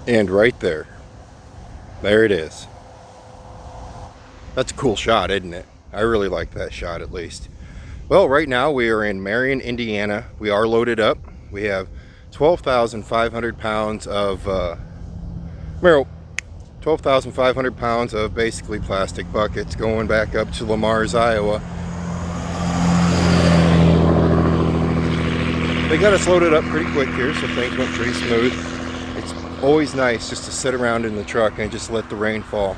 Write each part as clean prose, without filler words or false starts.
And right there, there it is. That's a cool shot, isn't it? I really like that shot, at least. Well, right now we are in Marion, Indiana. We are loaded up. We have 12,500 pounds of 12,500 pounds of basically plastic buckets going back up to Lamar's, Iowa. They got us loaded up pretty quick here, so things went pretty smooth. It's always nice just to sit around in the truck and just let the rain fall.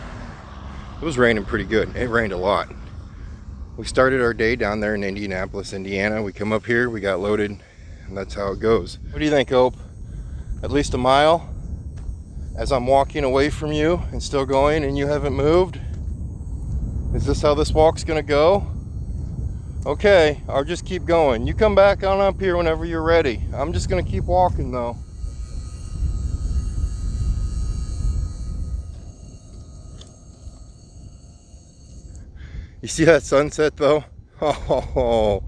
It was raining pretty good. It rained a lot. We started our day down there in Indianapolis, Indiana. We come up here, we got loaded, and that's how it goes. What do you think, Hope? At least a mile? As I'm walking away from you and still going and you haven't moved? Is this how this walk's gonna go? Okay, I'll just keep going. You come back on up here whenever you're ready. I'm just gonna keep walking though. You see that sunset though? Oh,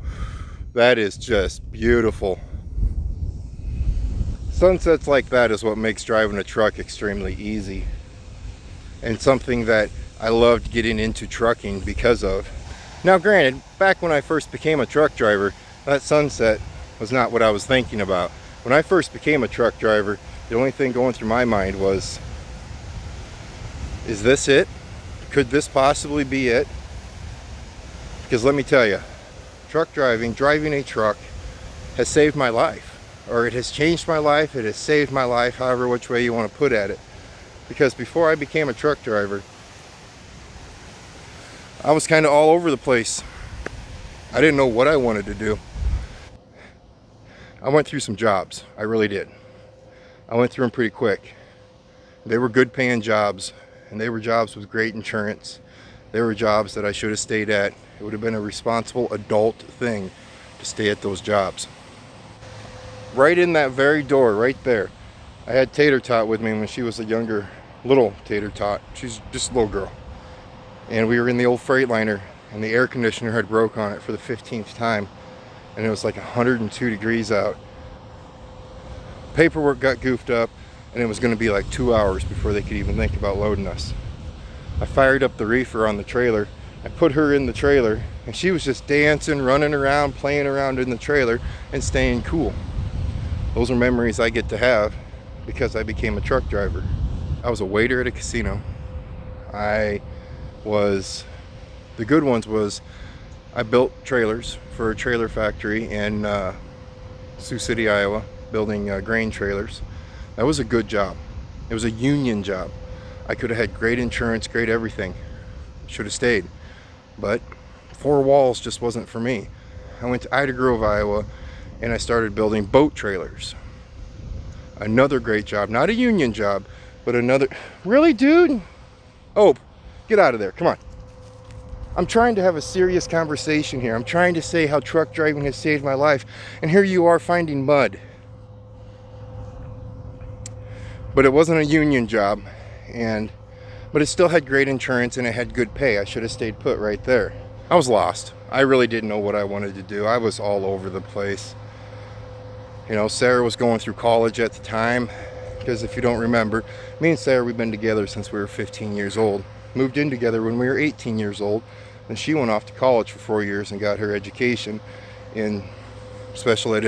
that is just beautiful. Sunsets like that is what makes driving a truck extremely easy, and something that I loved getting into trucking because of. Now granted, back when I first became a truck driver, that sunset was not what I was thinking about. When I first became a truck driver, the only thing going through my mind was, is this it? Could this possibly be it? Because let me tell you, truck driving a truck has saved my life, or it has changed my life, it has saved my life, however which way you want to put at it. Because before I became a truck driver, I was kind of all over the place. I didn't know what I wanted to do. I went through some jobs, I really did. I went through them pretty quick. They were good paying jobs, and they were jobs with great insurance. They were jobs that I should have stayed at. It would have been a responsible adult thing to stay at those jobs. Right in that very door, right there, I had Tater Tot with me when she was a younger, little Tater Tot. She's just a little girl. And we were in the old Freightliner, and the air conditioner had broke on it for the 15th time. And it was like 102 degrees out. Paperwork got goofed up, and it was going to be like 2 hours before they could even think about loading us. I fired up the reefer on the trailer. I put her in the trailer, and she was just dancing, running around, playing around in the trailer, and staying cool. Those are memories I get to have because I became a truck driver. I was a waiter at a casino. The good ones was I built trailers for a trailer factory in Sioux City, Iowa, building grain trailers. That was a good job. It was a union job. I could have had great insurance, great everything. Should have stayed. But 4 walls just wasn't for me. I went to Ida Grove, Iowa, and I started building boat trailers. Another great job. Not a union job, but another... Really, dude? Oh, get out of there. Come on. I'm trying to have a serious conversation here. I'm trying to say how truck driving has saved my life, and here you are finding mud. But it wasn't a union job, but it still had great insurance and it had good pay. I should have stayed put right there. I was lost. I really didn't know what I wanted to do. I was all over the place. You know, Sarah was going through college at the time, because if you don't remember, me and Sarah, we've been together since we were 15 years old. Moved in together when we were 18 years old. Then she went off to college for 4 years and got her education in special ed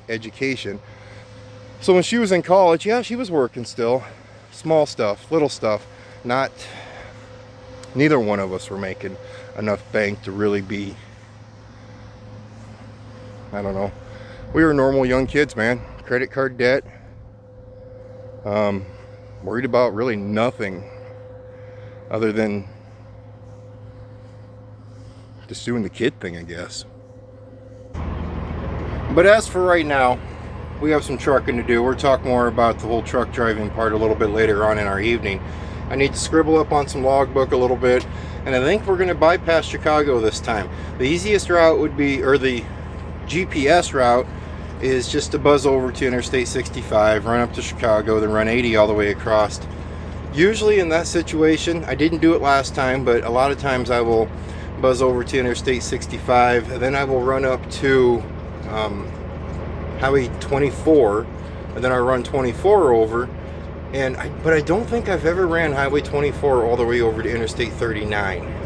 education. So when she was in college, yeah, she was working still. Small stuff, little stuff. Neither one of us were making enough bank to really be, I don't know. We were normal young kids, man. Credit card debt. Worried about really nothing other than just doing the kid thing, I guess. But as for right now, we have some trucking to do. We'll talk more about the whole truck driving part a little bit later on in our evening. I need to scribble up on some logbook a little bit, and I think we're going to bypass Chicago this time. The easiest route would be, or the GPS route, is just to buzz over to Interstate 65, run up to Chicago, then run 80 all the way across. Usually in that situation, I didn't do it last time, but a lot of times I will buzz over to Interstate 65, and then I will run up to Highway 24 and then I run 24 over. But I don't think I've ever ran Highway 24 all the way over to Interstate 39.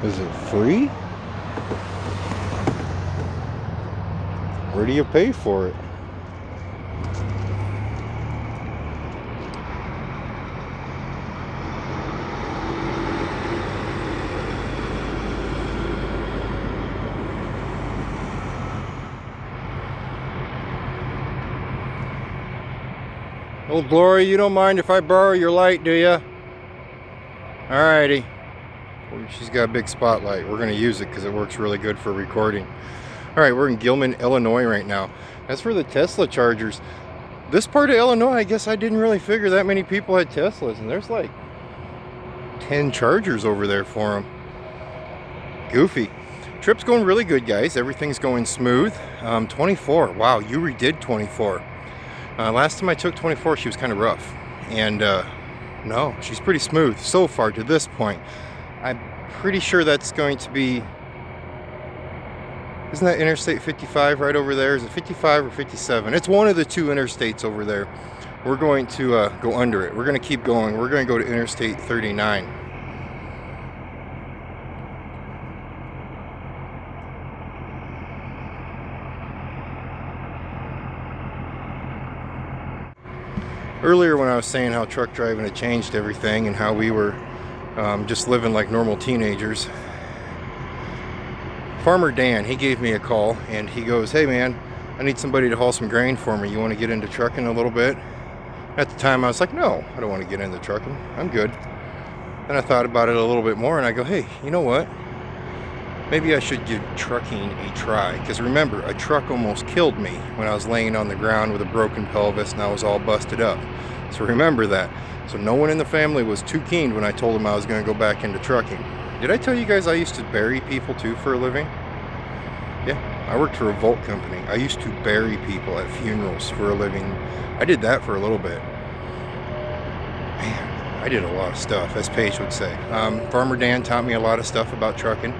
Is it free? Where do you pay for it? Old Glory, you don't mind if I borrow your light, do you? Alrighty. She's got a big spotlight. We're going to use it because it works really good for recording. Alright, we're in Gilman, Illinois right now. As for the Tesla chargers, this part of Illinois, I guess I didn't really figure that many people had Teslas, and there's like 10 chargers over there for them. Goofy. Trip's going really good, guys. Everything's going smooth. 24. Wow, you redid 24. Last time I took 24, she was kind of rough. And no, she's pretty smooth so far to this point. I'm pretty sure that's going to be... Isn't that Interstate 55 right over there? Is it 55 or 57? It's one of the two interstates over there. We're going to go under it. We're going to keep going. We're going to go to Interstate 39. Earlier when I was saying how truck driving had changed everything and how we were just living like normal teenagers, Farmer Dan, he gave me a call and he goes, "Hey man, I need somebody to haul some grain for me. You want to get into trucking a little bit?" At the time I was like, no, I don't want to get into trucking. I'm good. Then I thought about it a little bit more and I go, hey, you know what? Maybe I should give trucking a try. Because remember, a truck almost killed me when I was laying on the ground with a broken pelvis and I was all busted up. So remember that. So no one in the family was too keen when I told them I was going to go back into trucking. Did I tell you guys I used to bury people too for a living? Yeah, I worked for a Volt company. I used to bury people at funerals for a living. I did that for a little bit. Man, I did a lot of stuff, as Paige would say. Farmer Dan taught me a lot of stuff about trucking,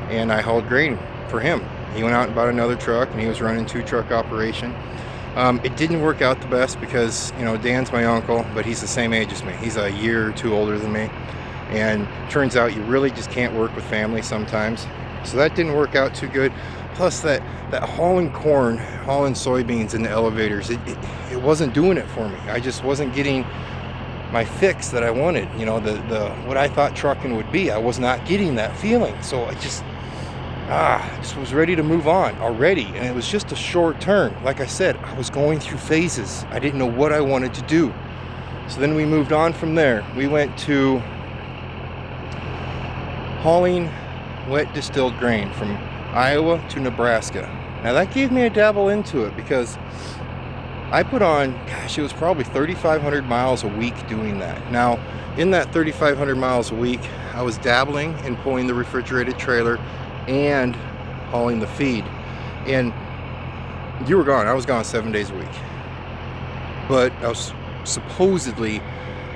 and I hauled grain for him. He went out and bought another truck, and he was running 2-truck operation. It didn't work out the best because, you know, Dan's my uncle, but he's the same age as me. He's a year or two older than me. And turns out you really just can't work with family sometimes. So that didn't work out too good. Plus that hauling corn, hauling soybeans in the elevators, it wasn't doing it for me. I just wasn't getting my fix that I wanted. You know, the what I thought trucking would be. I was not getting that feeling. So I just was ready to move on already. And it was just a short term. Like I said, I was going through phases. I didn't know what I wanted to do. So then we moved on from there. We went to hauling wet distilled grain from Iowa to Nebraska. Now that gave me a dabble into it because I put on, gosh, it was probably 3,500 miles a week doing that. Now, in that 3,500 miles a week, I was dabbling in pulling the refrigerated trailer and hauling the feed. And you were gone. I was gone 7 days a week. But I was supposedly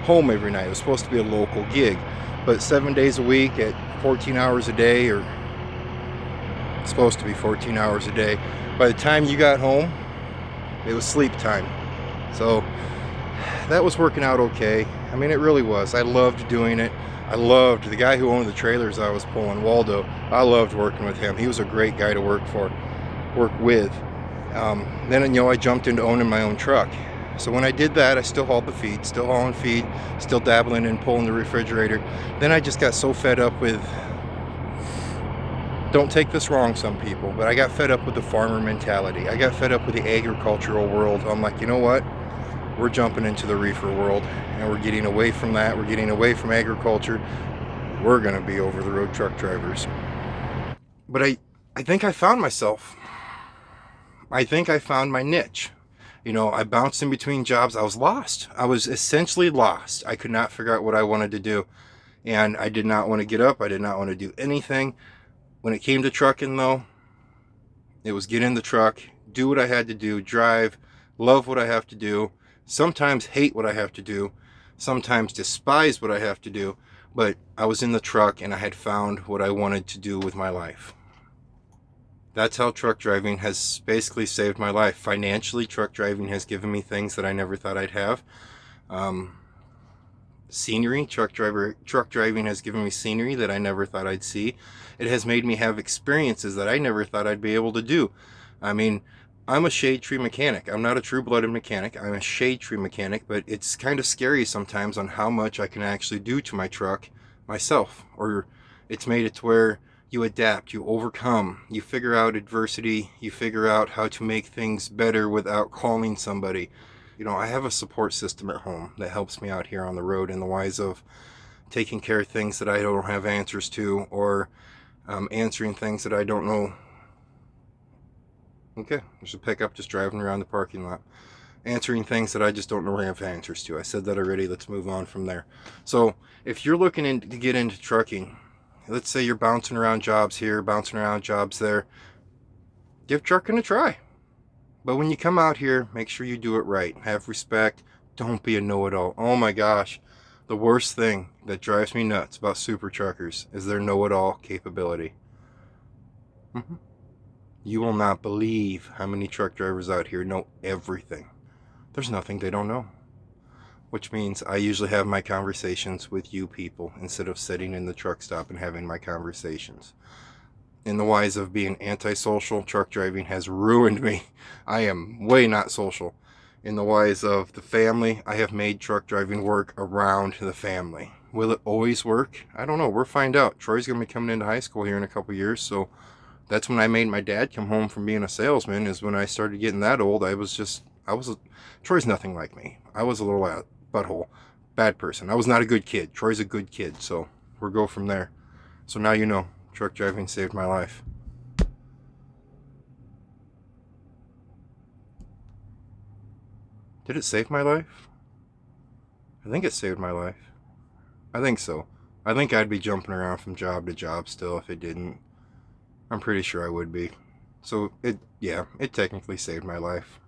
home every night. It was supposed to be a local gig. But 7 days a week at 14 hours a day, or it's supposed to be 14 hours a day. By the time you got home, it was sleep time. So that was working out okay. I mean, it really was. I loved doing it. I loved the guy who owned the trailers I was pulling, Waldo. I loved working with him. He was a great guy to work with. Then, you know, I jumped into owning my own truck. So when I did that, I still hauled the feed, still hauling feed, still dabbling and pulling the refrigerator. Then I just got so fed up with, don't take this wrong, some people, but I got fed up with the farmer mentality. I got fed up with the agricultural world. I'm like, you know what? We're jumping into the reefer world, and we're getting away from that. We're getting away from agriculture. We're going to be over-the-road truck drivers. But I think I found myself. I think I found my niche. You know, I bounced in between jobs. I was lost. I was essentially lost. I could not figure out what I wanted to do. And I did not want to get up. I did not want to do anything. When it came to trucking, though, it was get in the truck, do what I had to do, drive, love what I have to do, sometimes hate what I have to do, sometimes despise what I have to do. But I was in the truck and I had found what I wanted to do with my life. That's how truck driving has basically saved my life. Financially, truck driving has given me things that I never thought I'd have. Scenery, truck driving has given me scenery that I never thought I'd see. It has made me have experiences that I never thought I'd be able to do. I mean, I'm a shade tree mechanic. I'm not a true-blooded mechanic. I'm a shade tree mechanic, but it's kind of scary sometimes on how much I can actually do to my truck myself. Or it's made it to where you adapt, you overcome, you figure out adversity, you figure out how to make things better without calling somebody. You know, I have a support system at home that helps me out here on the road in the wise of taking care of things that I don't have answers to, or answering things that I don't know. Okay, there's a pickup just driving around the parking lot. Answering things that I just don't know I have answers to. I said that already. Let's move on from there. So if you're looking to get into trucking, let's say you're bouncing around jobs here, bouncing around jobs there, give trucking a try. But when you come out here, make sure you do it right. Have respect. Don't be a know-it-all. Oh my gosh. The worst thing that drives me nuts about super truckers is their know-it-all capability. You will not believe how many truck drivers out here know everything. There's nothing they don't know. Which means I usually have my conversations with you people instead of sitting in the truck stop and having my conversations. In the wise of being antisocial, truck driving has ruined me. I am way not social. in the wise of the family. I have made truck driving work around the family. Will it always work? I don't know. We'll find out. Troy's going to be coming into high school here in a couple years, so that's when I made my dad come home from being a salesman, is when I started getting that old. Troy's nothing like me. I was a little butthole, bad person. I was not a good kid. Troy's a good kid, so we'll go from there. So now you know, truck driving saved my life. Did it save my life? I think it saved my life. I think so. I think I'd be jumping around from job to job still if it didn't. I'm pretty sure I would be. So it technically saved my life.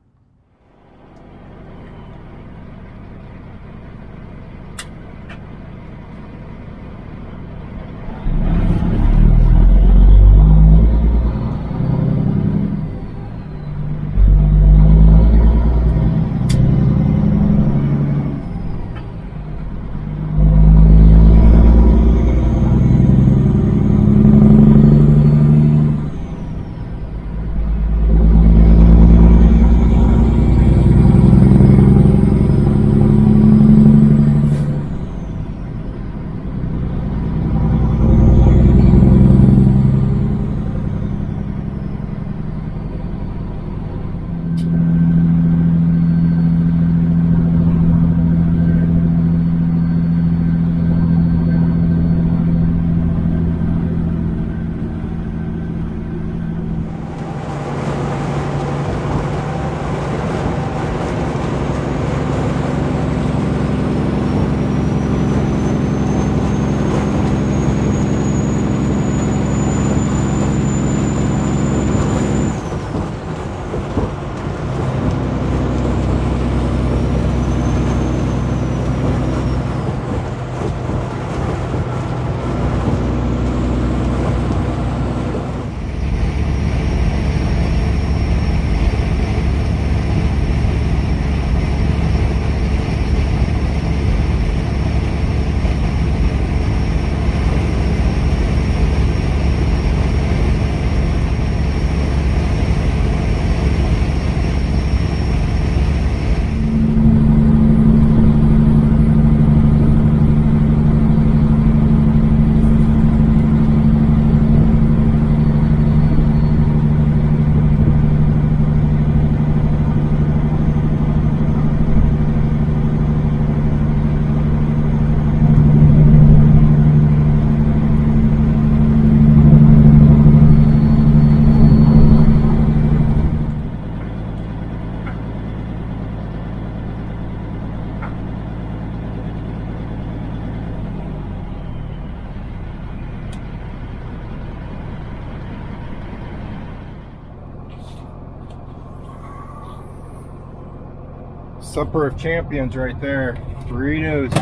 Supper of champions right there. Burritos.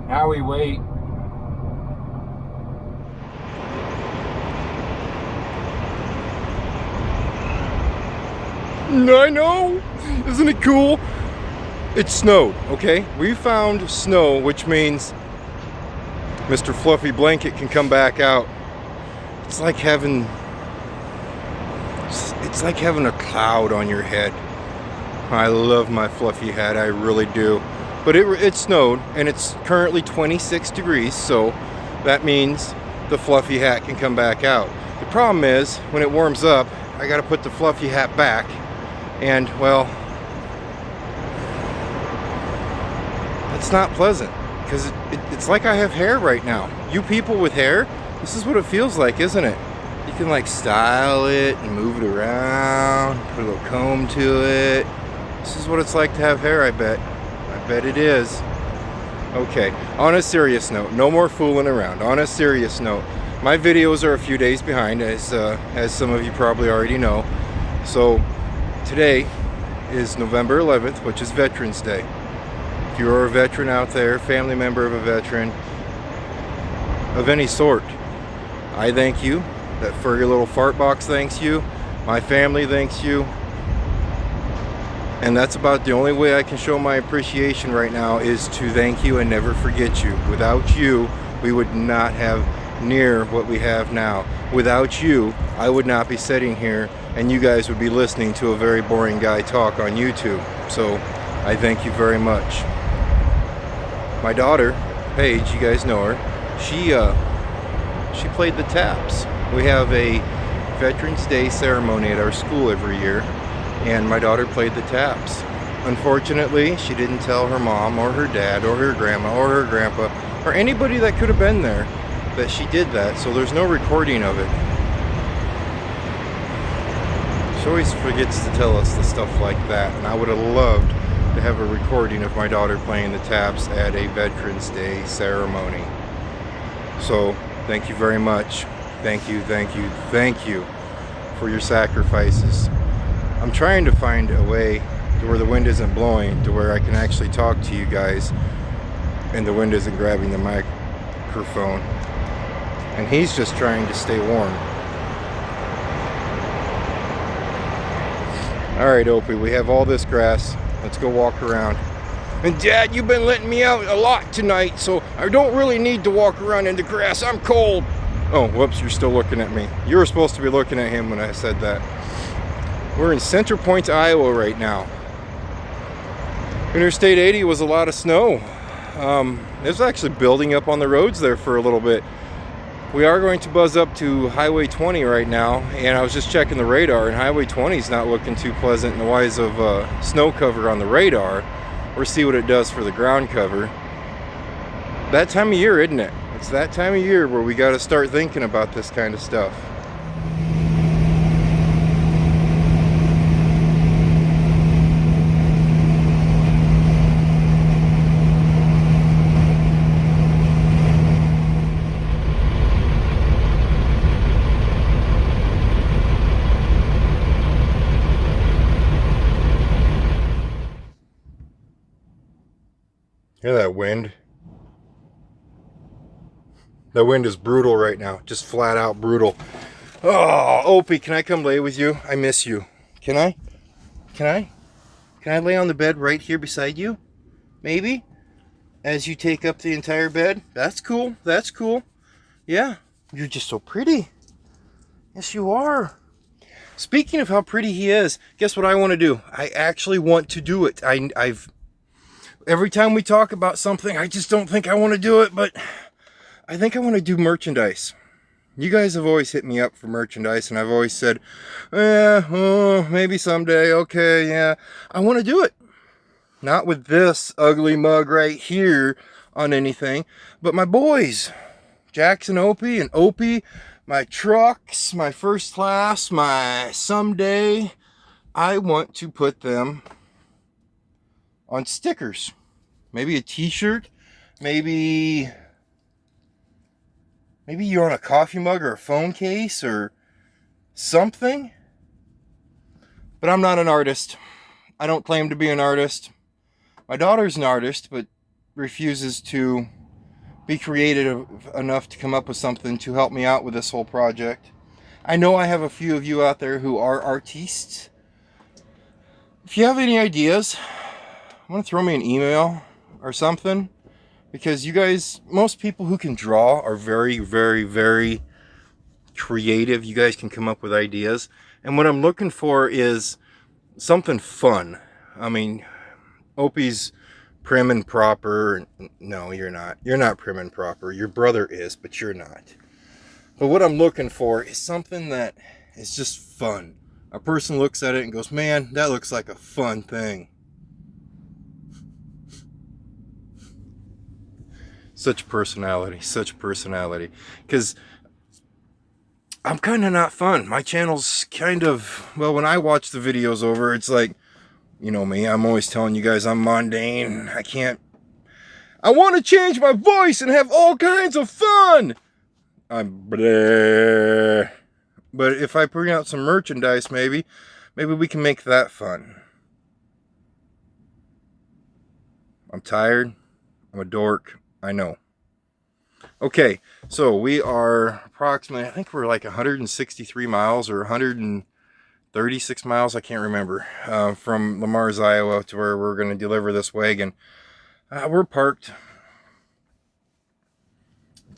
Now we wait. I know! Isn't it cool? It snowed, okay? We found snow, which means Mr. Fluffy Blanket can come back out. It's like having a cloud on your head. I love my fluffy hat, I really do. But it snowed, and it's currently 26 degrees, so that means the fluffy hat can come back out. The problem is, when it warms up, I gotta put the fluffy hat back, and well, it's not pleasant, because it's like I have hair right now. You people with hair, this is what it feels like, isn't it? You can like style it and move it around, put a little comb to it. This is what it's like to have hair, I bet. I bet it is. Okay, on a serious note, no more fooling around. On a serious note, my videos are a few days behind, as some of you probably already know. So today is November 11th, which is Veterans Day. If you're a veteran out there, family member of a veteran of any sort, I thank you. That furry little fart box thanks you. My family thanks you. And that's about the only way I can show my appreciation right now, is to thank you and never forget you. Without you, we would not have near what we have now. Without you, I would not be sitting here and you guys would be listening to a very boring guy talk on YouTube. So I thank you very much. My daughter, Paige, you guys know her, she played the taps. We have a Veterans Day ceremony at our school every year, and my daughter played the taps. Unfortunately, she didn't tell her mom or her dad or her grandma or her grandpa or anybody that could have been there that she did that, so there's no recording of it. She always forgets to tell us the stuff like that, and I would have loved to have a recording of my daughter playing the taps at a Veterans Day ceremony. So thank you very much. Thank you, thank you, thank you for your sacrifices. I'm trying to find a way to where the wind isn't blowing, to where I can actually talk to you guys and the wind isn't grabbing the microphone. And he's just trying to stay warm. Alright, Opie, we have all this grass. Let's go walk around. And Dad, you've been letting me out a lot tonight, so I don't really need to walk around in the grass. I'm cold. Oh, whoops, you're still looking at me. You were supposed to be looking at him when I said that. We're in Center Point, Iowa right now. Interstate 80 was a lot of snow. It was actually building up on the roads there for a little bit. We are going to buzz up to Highway 20 right now, and I was just checking the radar, and Highway 20 is not looking too pleasant in the wise of snow cover on the radar. We'll see what it does for the ground cover. That time of year, isn't it? It's that time of year where we got to start thinking about this kind of stuff. Hear that wind? That wind is brutal right now. Just flat out brutal. Oh, Opie, can I come lay with you? I miss you. Can I? Can I? Can I lay on the bed right here beside you? Maybe? As you take up the entire bed? That's cool. That's cool. Yeah. You're just so pretty. Yes, you are. Speaking of how pretty he is, guess what I want to do? I actually want to do it. Every time we talk about something, I just don't think I want to do it, but I think I want to do merchandise. You guys have always hit me up for merchandise, and I've always said, maybe someday, okay, yeah. I want to do it. Not with this ugly mug right here on anything, but my boys, Jackson Opie and Opie, my trucks, my first class, my someday, I want to put them on stickers. Maybe a t-shirt, maybe you're on a coffee mug or a phone case or something. But I'm not an artist. I don't claim to be an artist. My daughter's an artist, but refuses to be creative enough to come up with something to help me out with this whole project. I know I have a few of you out there who are artistes. If you have any ideas, want to throw me an email or something, because you guys, most people who can draw are very, very, very creative. You guys can come up with ideas, and what I'm looking for is something fun. I mean, Opie's prim and proper. No, you're not prim and proper. Your brother is, but you're not. But what I'm looking for is something that is just fun. A person looks at it and goes, man, that looks like a fun thing. Such personality, because I'm kind of not fun. My channel's kind of, well, when I watch the videos over, it's like, you know me, I'm always telling you guys I'm mundane. I want to change my voice and have all kinds of fun. I'm bleh. But if I bring out some merchandise, maybe we can make that fun. I'm tired. I'm a dork. I know. Okay, so we are approximately, I think we're like 163 miles or 136 miles, I can't remember, from Lamar's, Iowa to where we're going to deliver this wagon. We're parked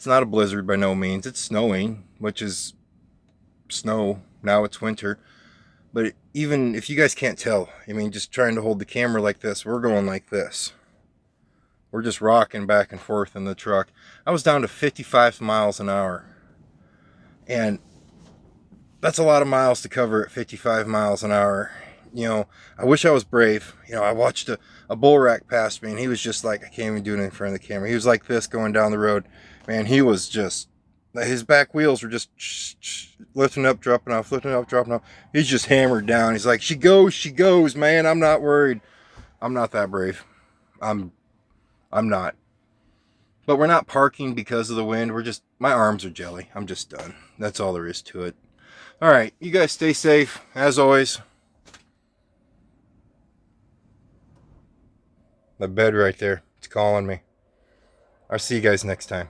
It's not a blizzard by no means. It's snowing, which is snow. Now it's winter. But even if you guys can't tell, I mean, just trying to hold the camera like this, we're going like this. We're just rocking back and forth in the truck. I was down to 55 miles an hour. And that's a lot of miles to cover at 55 miles an hour. You know, I wish I was brave. You know, I watched a bull rack pass me, and he was just like, I can't even do it in front of the camera. He was like this going down the road. Man, he was just, his back wheels were just lifting up, dropping off, lifting up, dropping off. He's just hammered down. He's like, she goes, man. I'm not worried. I'm not that brave. I'm not. But we're not parking because of the wind. We're just, my arms are jelly. I'm just done. That's all there is to it. All right, you guys stay safe, as always. The bed right there, it's calling me. I'll see you guys next time.